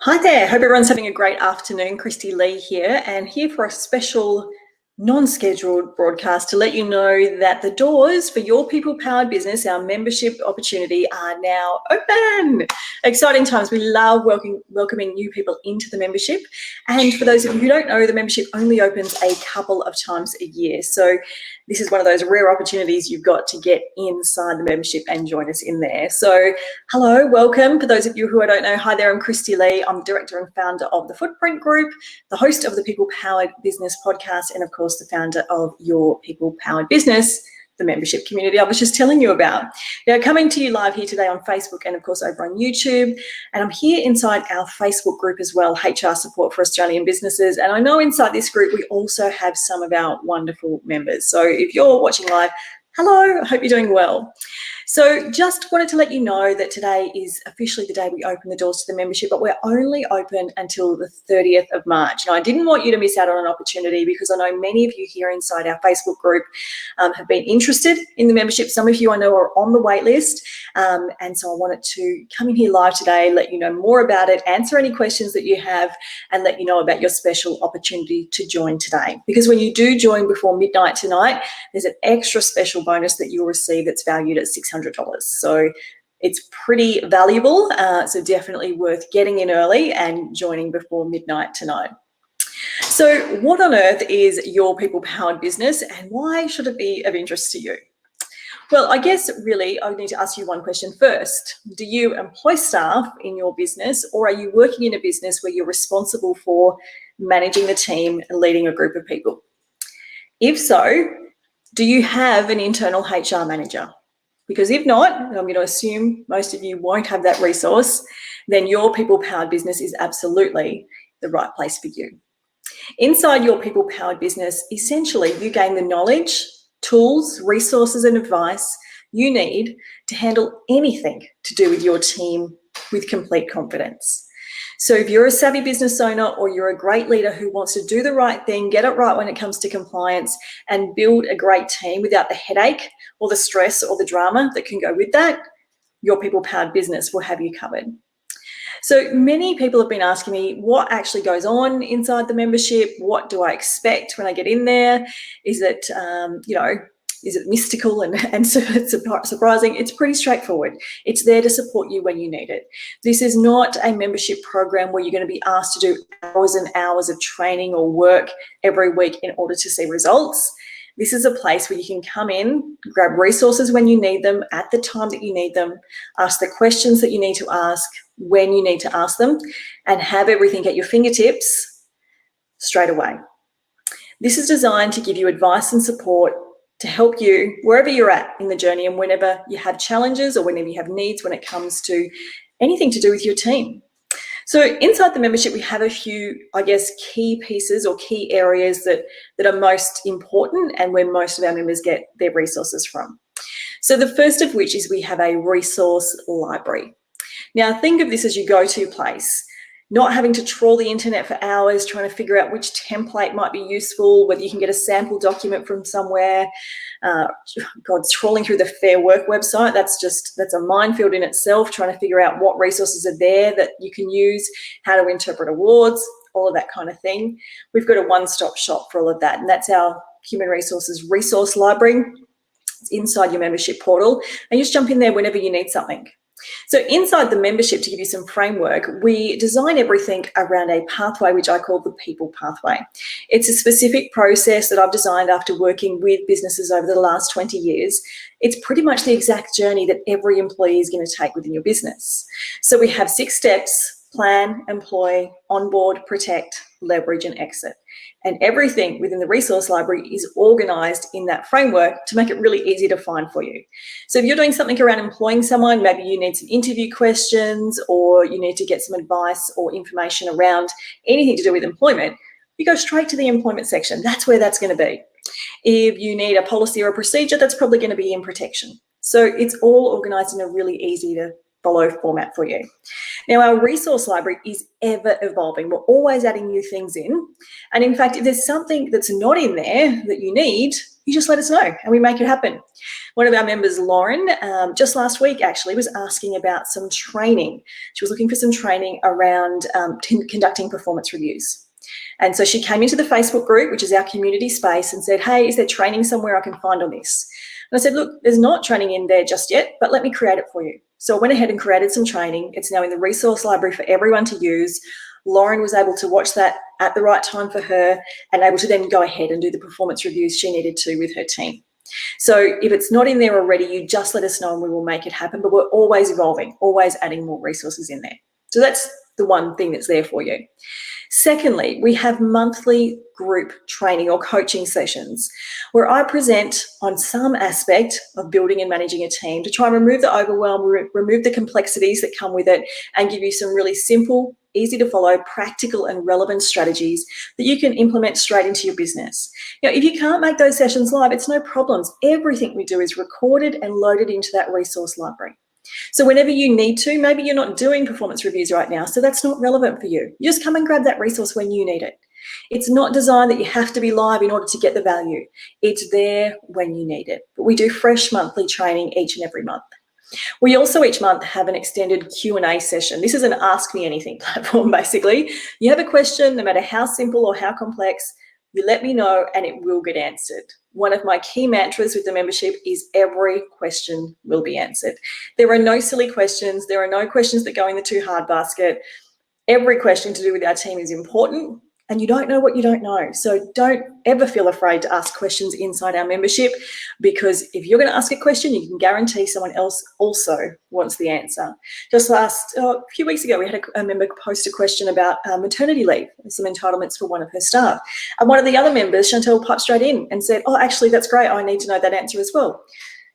Hi there, hope everyone's having a great afternoon. Kristy-Lee here, and here for a special non-scheduled broadcast to let you know that the doors for Your People Powered Business, our membership opportunity, are now open. Exciting times. We love welcoming new people into the membership. And for those of you who don't know, the membership only opens a couple of times a year. So this is one of those rare opportunities you've got to get inside the membership and join us in there. So hello, welcome. For those of you who I don't know, hi there, I'm Kristy-Lee. I'm director and founder of the Footprint Group, the host of the People Powered Business podcast, and of course the founder of Your People Powered Business, the membership community I was just telling you about. Now, coming to you live here today on Facebook and of course over on YouTube. And I'm here inside our Facebook group as well, HR Support for Australian Businesses. And I know inside this group, we also have some of our wonderful members. So if you're watching live, hello, I hope you're doing well. So just wanted to let you know that today is officially the day we open the doors to the membership, but we're only open until the 30th of March. Now, I didn't want you to miss out on an opportunity because I know many of you here inside our Facebook group have been interested in the membership. Some of you I know are on the wait list. And so I wanted to come in here live today, let you know more about it, answer any questions that you have, and let you know about your special opportunity to join today. Because when you do join before midnight tonight, there's an extra special bonus that you'll receive that's valued at $600. So it's pretty valuable. So definitely worth getting in early and joining before midnight tonight. So what on earth is Your People Powered Business and why should it be of interest to you? Well, I guess really I need to ask you one question first. Do you employ staff in your business, or are you working in a business where you're responsible for managing the team and leading a group of people? If so, do you have an internal HR manager? Because if not, and I'm going to assume most of you won't have that resource, then Your People Powered Business is absolutely the right place for you. Inside Your People Powered Business, essentially you gain the knowledge, tools, resources and advice you need to handle anything to do with your team with complete confidence. So if you're a savvy business owner or you're a great leader who wants to do the right thing, get it right when it comes to compliance and build a great team without the headache or the stress or the drama that can go with that, Your People Powered Business will have you covered. So many people have been asking me what actually goes on inside the membership. What do I expect when I get in there? Is it, is it mystical and surprising? It's pretty straightforward. It's there to support you when you need it. This is not a membership program where you're going to be asked to do hours and hours of training or work every week in order to see results. This is a place where you can come in, grab resources when you need them, at the time that you need them, ask the questions that you need to ask when you need to ask them, and have everything at your fingertips straight away. This is designed to give you advice and support to help you wherever you're at in the journey and whenever you have challenges or whenever you have needs when it comes to anything to do with your team. So inside the membership, we have a few, I guess, key pieces or key areas that are most important and where most of our members get their resources from. So the first of which is we have a resource library. Now think of this as your go-to place. Not having to trawl the internet for hours, trying to figure out which template might be useful, whether you can get a sample document from somewhere. Trawling through the Fair Work website, that's a minefield in itself, trying to figure out what resources are there that you can use, how to interpret awards, all of that kind of thing. We've got a one-stop shop for all of that, and that's our Human Resources Resource Library. It's inside your membership portal, and you just jump in there whenever you need something. So inside the membership, to give you some framework, we design everything around a pathway which I call the People Pathway. It's a specific process that I've designed after working with businesses over the last 20 years. It's pretty much the exact journey that every employee is going to take within your business. So we have 6 steps: plan, employ, onboard, protect, leverage, and exit. And everything within the resource library is organized in that framework to make it really easy to find for you. So if you're doing something around employing someone, maybe you need some interview questions or you need to get some advice or information around anything to do with employment, you go straight to the employment section. That's where that's going to be. If you need a policy or a procedure, that's probably going to be in protection. So it's all organized in a really easy to follow format for you. Now, our resource library is ever evolving. We're always adding new things in. And in fact, if there's something that's not in there that you need, you just let us know and we make it happen. One of our members, Lauren, just last week actually was asking about some training. She was looking for some training around conducting performance reviews. And so she came into the Facebook group, which is our community space, and said, hey, is there training somewhere I can find on this? And I said, look, there's not training in there just yet, but let me create it for you. So I went ahead and created some training. It's now in the resource library for everyone to use. Lauren was able to watch that at the right time for her and able to then go ahead and do the performance reviews she needed to with her team. So if it's not in there already, you just let us know and we will make it happen. But we're always evolving, always adding more resources in there. So that's the one thing that's there for you. Secondly, we have monthly group training or coaching sessions where I present on some aspect of building and managing a team to try and remove the overwhelm, remove the complexities that come with it, and give you some really simple, easy to follow, practical and relevant strategies that you can implement straight into your business. Now, if you can't make those sessions live, it's no problems. Everything we do is recorded and loaded into that resource library. So whenever you need to, maybe you're not doing performance reviews right now, so that's not relevant for you. You just come and grab that resource when you need it. It's not designed that you have to be live in order to get the value. It's there when you need it. But we do fresh monthly training each and every month. We also each month have an extended Q&A session. This is an Ask Me Anything platform, basically. You have a question, no matter how simple or how complex, you let me know and it will get answered. One of my key mantras with the membership is every question will be answered. There are no silly questions. There are no questions that go in the too hard basket. Every question to do with our team is important, and you don't know what you don't know. So don't ever feel afraid to ask questions inside our membership, because if you're going to ask a question, you can guarantee someone else also wants the answer. Just a few weeks ago, we had a member post a question about maternity leave and some entitlements for one of her staff. And one of the other members, Chantel, piped straight in and said, oh, actually, that's great. I need to know that answer as well.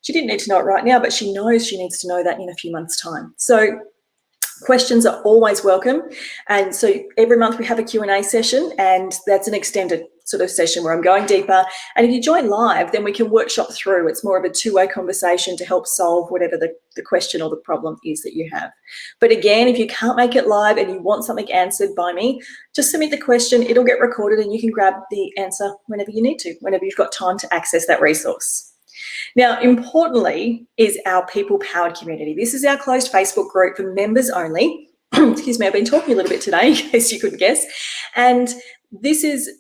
She didn't need to know it right now, but she knows she needs to know that in a few months' time. So questions are always welcome. And so every month we have a Q&A session, and that's an extended sort of session where I'm going deeper. And if you join live, then we can workshop through. It's more of a two-way conversation to help solve whatever the question or the problem is that you have. But again, if you can't make it live and you want something answered by me, just submit the question. It'll get recorded and you can grab the answer whenever you need to, whenever you've got time to access that resource. Now, importantly is our people-powered community. This is our closed Facebook group for members only. Excuse me, I've been talking a little bit today, in case you couldn't guess. And this is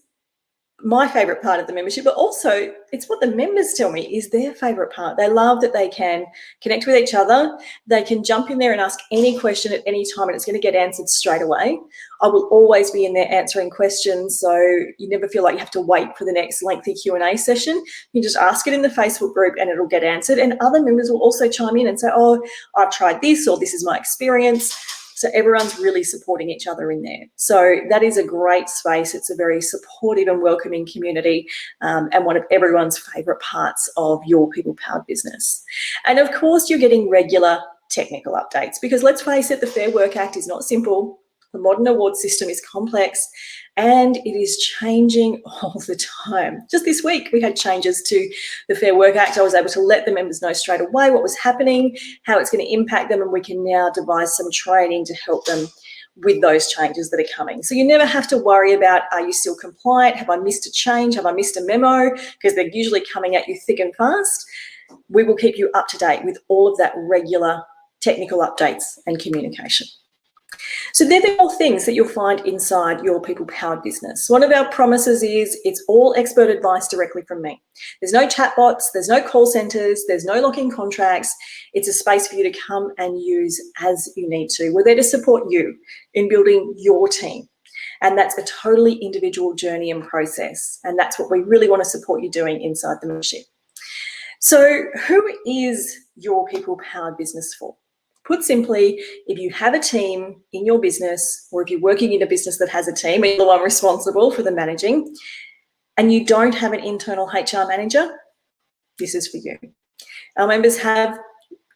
my favourite part of the membership, but also it's what the members tell me is their favourite part. They love that they can connect with each other. They can jump in there and ask any question at any time and it's going to get answered straight away. I will always be in there answering questions, so you never feel like you have to wait for the next lengthy Q&A session. You just ask it in the Facebook group and it'll get answered. And other members will also chime in and say, oh, I've tried this, or this is my experience. So everyone's really supporting each other in there. So that is a great space. It's a very supportive and welcoming community, and one of everyone's favourite parts of your people-powered business. And of course, you're getting regular technical updates, because let's face it, the Fair Work Act is not simple. The modern award system is complex and it is changing all the time. Just this week, we had changes to the Fair Work Act. I was able to let the members know straight away what was happening, how it's going to impact them, and we can now devise some training to help them with those changes that are coming. So you never have to worry about, are you still compliant? Have I missed a change? Have I missed a memo? Because they're usually coming at you thick and fast. We will keep you up to date with all of that regular technical updates and communication. So they're the all things that you'll find inside your people-powered business. One of our promises is it's all expert advice directly from me. There's no chatbots, there's no call centres, there's no lock-in contracts. It's a space for you to come and use as you need to. We're there to support you in building your team. And that's a totally individual journey and process. And that's what we really want to support you doing inside the membership. So who is your people-powered business for? Put simply, if you have a team in your business, or if you're working in a business that has a team and you're the one responsible for the managing, and you don't have an internal HR manager, this is for you. Our members have,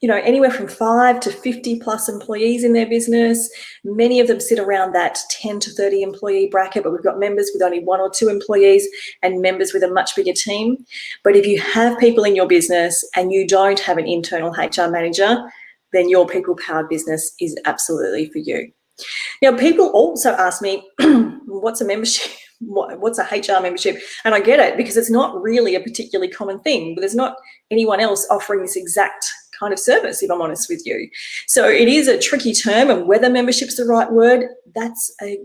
anywhere from 5 to 50 plus employees in their business. Many of them sit around that 10 to 30 employee bracket, but we've got members with only 1 or 2 employees and members with a much bigger team. But if you have people in your business and you don't have an internal HR manager, then your people-powered business is absolutely for you. Now, people also ask me, what's a membership? what's a HR membership? And I get it, because it's not really a particularly common thing, but there's not anyone else offering this exact kind of service, if I'm honest with you. So it is a tricky term, and whether membership's the right word, that's a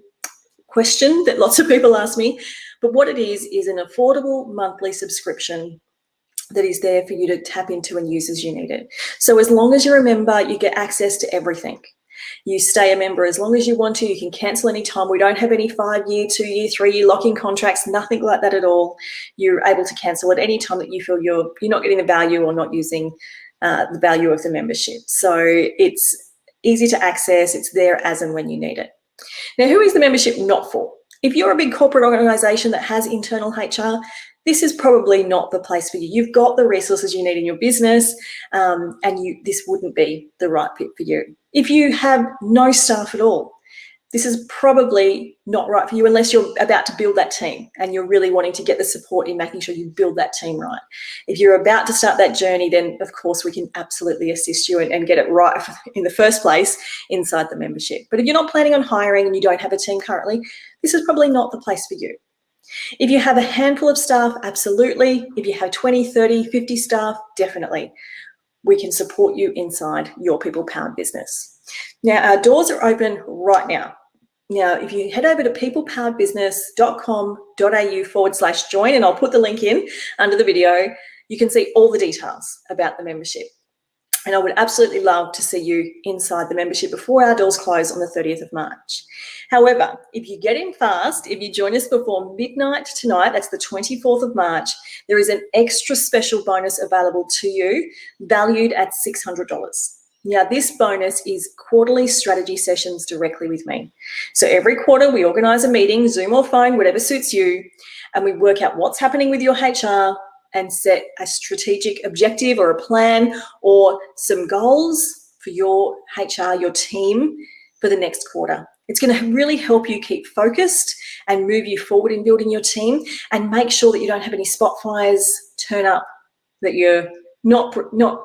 question that lots of people ask me. But what it is an affordable monthly subscription that is there for you to tap into and use as you need it. So as long as you're a member, you get access to everything. You stay a member as long as you want to. You can cancel anytime. We don't have any 5-year, 2-year, 3-year lock-in contracts, nothing like that at all. You're able to cancel at any time that you feel you're not getting the value or not using the value of the membership. So it's easy to access. It's there as and when you need it. Now, who is the membership not for? If you're a big corporate organisation that has internal HR, this is probably not the place for you. You've got the resources you need in your business, and this wouldn't be the right fit for you. If you have no staff at all, this is probably not right for you unless you're about to build that team and you're really wanting to get the support in making sure you build that team right. If you're about to start that journey, then of course we can absolutely assist you and get it right in the first place inside the membership. But if you're not planning on hiring and you don't have a team currently, this is probably not the place for you. If you have a handful of staff, absolutely. If you have 20, 30, 50 staff, definitely. We can support you inside your people-powered business. Now, our doors are open right now. Now, if you head over to peoplepoweredbusiness.com.au/join, and I'll put the link in under the video, you can see all the details about the membership. And I would absolutely love to see you inside the membership before our doors close on the 30th of March. However, if you get in fast, if you join us before midnight tonight, that's the 24th of March, there is an extra special bonus available to you, valued at $600. Now, this bonus is quarterly strategy sessions directly with me. So every quarter we organise a meeting, Zoom or phone, whatever suits you, and we work out what's happening with your HR and set a strategic objective or a plan or some goals for your HR, your team, for the next quarter. It's going to really help you keep focused and move you forward in building your team, and make sure that you don't have any spot fires turn up that you're not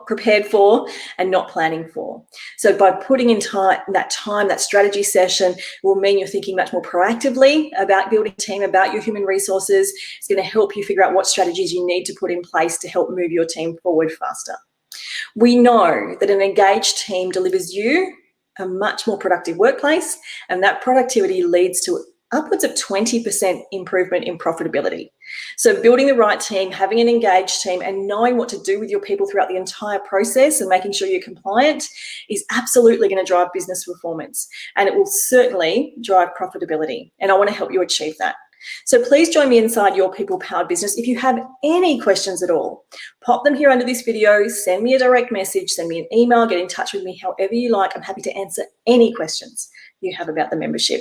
prepared for and not planning for. So by putting in that strategy session will mean you're thinking much more proactively about building a team, about your human resources. It's going to help you figure out what strategies you need to put in place to help move your team forward faster. We know that an engaged team delivers you a much more productive workplace, and that productivity leads to upwards of 20% improvement in profitability. So building the right team, having an engaged team, and knowing what to do with your people throughout the entire process and making sure you're compliant is absolutely going to drive business performance, and it will certainly drive profitability. And I want to help you achieve that. So please join me inside your people-powered business. If you have any questions at all, pop them here under this video, send me a direct message, send me an email, get in touch with me however you like. I'm happy to answer any questions you have about the membership.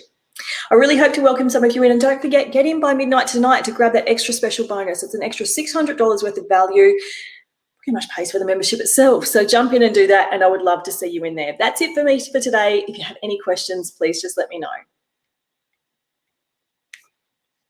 I really hope to welcome some of you in, and don't forget, get in by midnight tonight to grab that extra special bonus. It's an extra $600 worth of value, pretty much pays for the membership itself. So jump in and do that, and I would love to see you in there. That's it for me for today. If you have any questions, please just let me know.